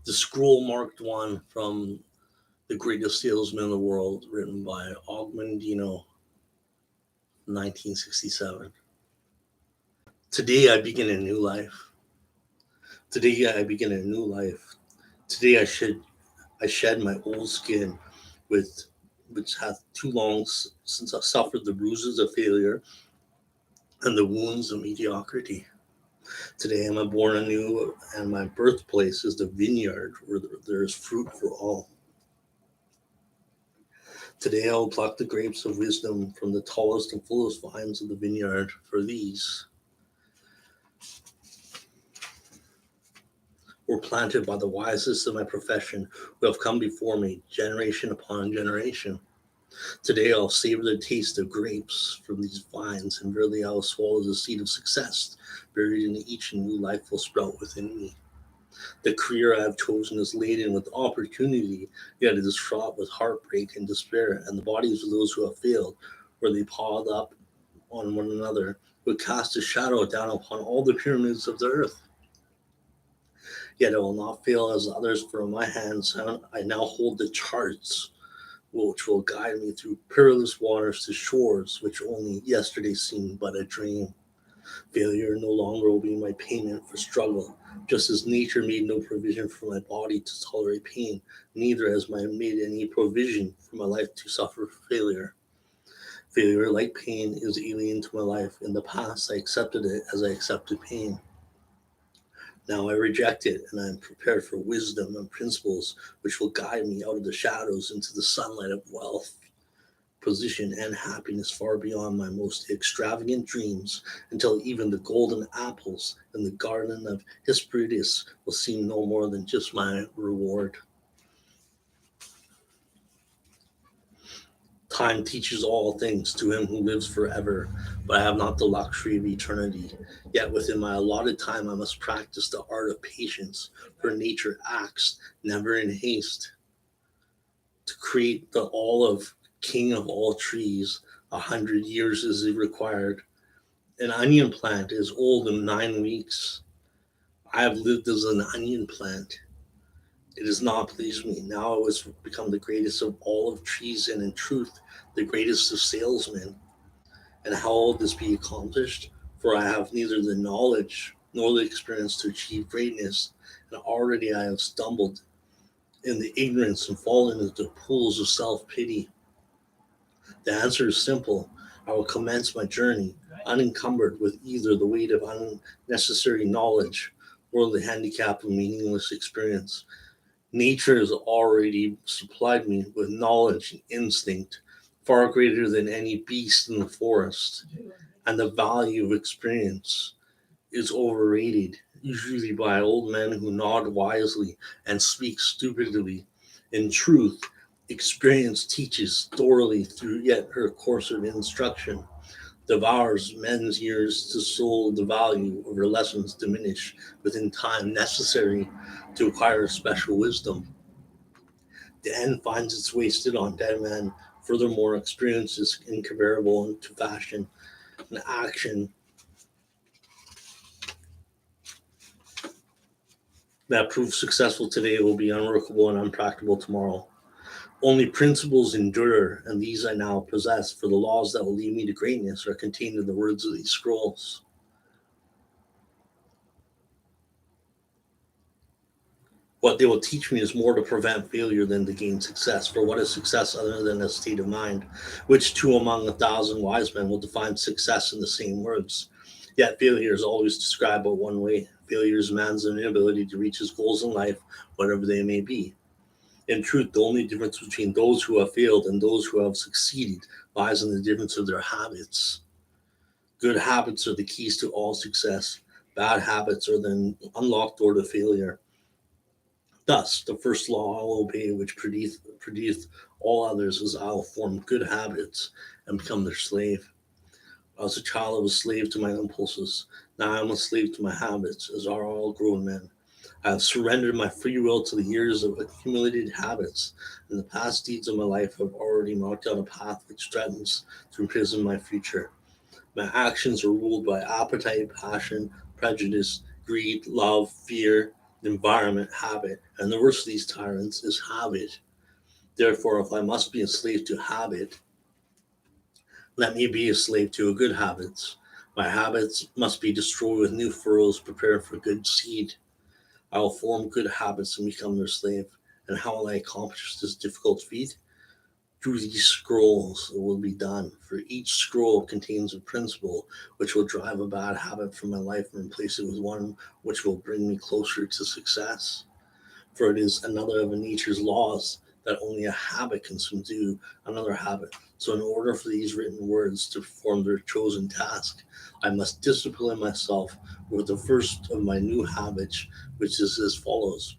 The scroll marked one from The Greatest Salesman in the World, written by Ogman Dino, 1967. Today I begin a new life. Today I begin a new life. Today I shed my old skin, with which hath too long since I suffered the bruises of failure and the wounds of mediocrity. Today am I born anew, and my birthplace is the vineyard where there is fruit for all. Today I will pluck the grapes of wisdom from the tallest and fullest vines of the vineyard, for these were planted by the wisest of my profession, who have come before me, generation upon generation. Today I'll savor the taste of grapes from these vines, and verily I will swallow the seed of success buried in each new life will sprout within me. The career I have chosen is laden with opportunity, yet it is fraught with heartbreak and despair, and the bodies of those who have failed, where they piled up on one another, would cast a shadow down upon all the pyramids of the earth. Yet I will not fail as others, for in my hands I now hold the charts which will guide me through perilous waters to shores which only yesterday seemed but a dream. Failure no longer will be my payment for struggle. Just as nature made no provision for my body to tolerate pain, neither has man made any provision for my life to suffer failure. Failure, like pain, is alien to my life. In the past, I accepted it as I accepted pain. Now I reject it, and I am prepared for wisdom and principles which will guide me out of the shadows into the sunlight of wealth, position, and happiness far beyond my most extravagant dreams, until even the golden apples in the garden of Hesperides will seem no more than just my reward. Time teaches all things to him who lives forever, but I have not the luxury of eternity. Yet within my allotted time I must practice the art of patience, for nature acts never in haste. To create the olive, king of all trees, 100 years is required. An onion plant is old in 9 weeks. I have lived as an onion plant. It has not pleased me. Now it has become the greatest of olive trees, and in truth, the greatest of salesmen. And how will this be accomplished? For I have neither the knowledge nor the experience to achieve greatness, and already I have stumbled in the ignorance and fallen into pools of self pity. The answer is simple. I will commence my journey unencumbered with either the weight of unnecessary knowledge or the handicap of meaningless experience. Nature has already supplied me with knowledge and instinct far greater than any beast in the forest, and the value of experience is overrated, usually by old men who nod wisely and speak stupidly. In truth, experience teaches thoroughly through yet her course of instruction, devours men's years to soul the value of her lessons diminish within time necessary to acquire special wisdom. The end finds its wasted on dead men. Furthermore, experience is incomparable into fashion and action that proves successful today will be unworkable and unpracticable tomorrow. Only principles endure, and these I now possess, for the laws that will lead me to greatness are contained in the words of these scrolls. What they will teach me is more to prevent failure than to gain success. For what is success other than a state of mind, which two among 1,000 wise men will define success in the same words? Yet failure is always described but one way. Failure is man's inability to reach his goals in life, whatever they may be. In truth, the only difference between those who have failed and those who have succeeded lies in the difference of their habits. Good habits are the keys to all success. Bad habits are the unlocked door to failure. Thus, the first law I'll obey, which produceth all others, is I'll form good habits and become their slave. As a child, I was a slave to my impulses. Now I'm a slave to my habits, as are all grown men. I have surrendered my free will to the years of accumulated habits, and the past deeds of my life have already marked out a path which threatens to imprison my future. My actions are ruled by appetite, passion, prejudice, greed, love, fear, environment, habit, and the worst of these tyrants is habit. Therefore, if I must be a slave to habit, let me be a slave to good habits. My habits must be destroyed with new furrows prepared for good seed. I will form good habits and become their slave. And how will I accomplish this difficult feat? Through these scrolls it will be done, for each scroll contains a principle which will drive a bad habit from my life and replace it with one which will bring me closer to success. For it is another of nature's laws that only a habit can subdue another habit. So, in order for these written words to perform their chosen task, I must discipline myself with the first of my new habits, which is as follows.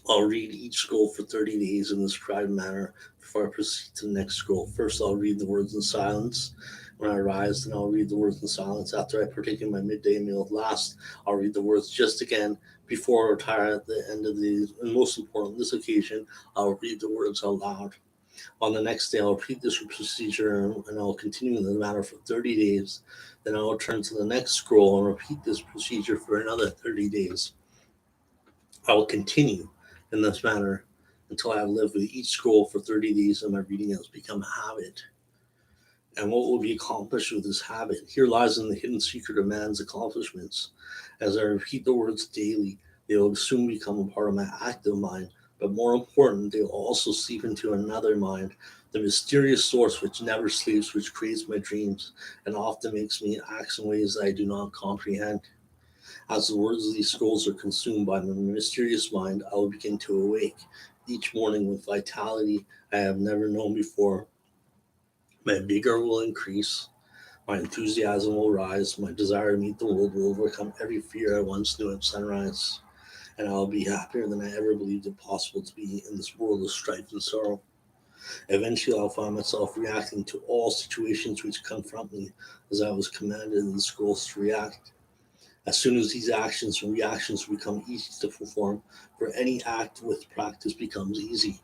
I'll read each scroll for 30 days in this prescribed manner before I proceed to the next scroll. First, I'll read the words in silence. When I rise, then I'll read the words in silence. After I partake in my midday meal, last, I'll read the words just again before I retire at the end of these. And most important, this occasion, I'll read the words out loud. On the next day, I'll repeat this procedure and I'll continue in the manner for 30 days. Then I'll turn to the next scroll and repeat this procedure for another 30 days. I will continue in this manner until I have lived with each scroll for 30 days and my reading has become a habit. And what will be accomplished with this habit? Here lies in the hidden secret of man's accomplishments. As I repeat the words daily, they will soon become a part of my active mind. But more important, they will also seep into another mind, the mysterious source which never sleeps, which creates my dreams, and often makes me act in ways that I do not comprehend. As the words of these scrolls are consumed by my mysterious mind, I will begin to awake each morning with vitality I have never known before. My vigor will increase, my enthusiasm will rise, my desire to meet the world will overcome every fear I once knew at sunrise, and I will be happier than I ever believed it possible to be in this world of strife and sorrow. Eventually, I'll find myself reacting to all situations which confront me as I was commanded in the scrolls to react. As soon as these actions and reactions become easy to perform, for any act with practice becomes easy.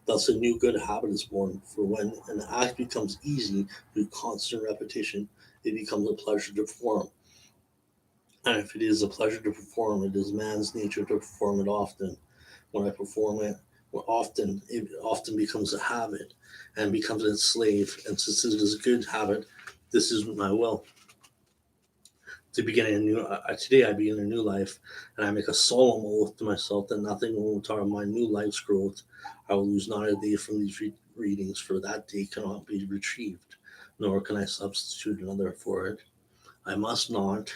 Thus, a new good habit is born. For when an act becomes easy through constant repetition, it becomes a pleasure to perform. And if it is a pleasure to perform, it is man's nature to perform it often. When I perform it often, it often becomes a habit and becomes its slave. And since it is a good habit, this is my will. To begin a new today I begin a new life, and I make a solemn oath to myself that nothing will retard my new life's growth. I will lose not a day from these readings, for that day cannot be retrieved, nor can I substitute another for it. I must not,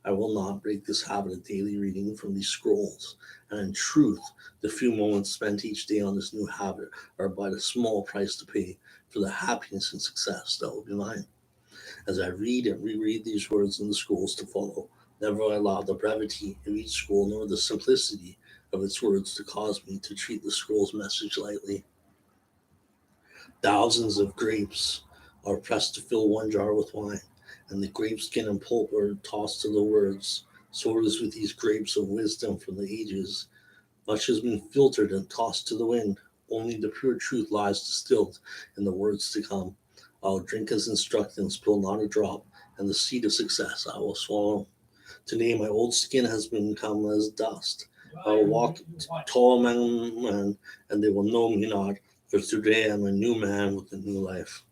I will not break this habit of daily reading from these scrolls. And in truth, the few moments spent each day on this new habit are but a small price to pay for the happiness and success that will be mine. As I read and reread these words in the scrolls to follow, never allow the brevity of each scroll nor the simplicity of its words to cause me to treat the scroll's message lightly. Thousands of grapes are pressed to fill one jar with wine, and the grape skin and pulp are tossed to the words. So it is with these grapes of wisdom from the ages. Much has been filtered and tossed to the wind. Only the pure truth lies distilled in the words to come. I will drink as instructed and spill not a drop, and the seed of success I will swallow. Today my old skin has become as dust. I will walk tall among men, and they will know me not, for today I am a new man with a new life.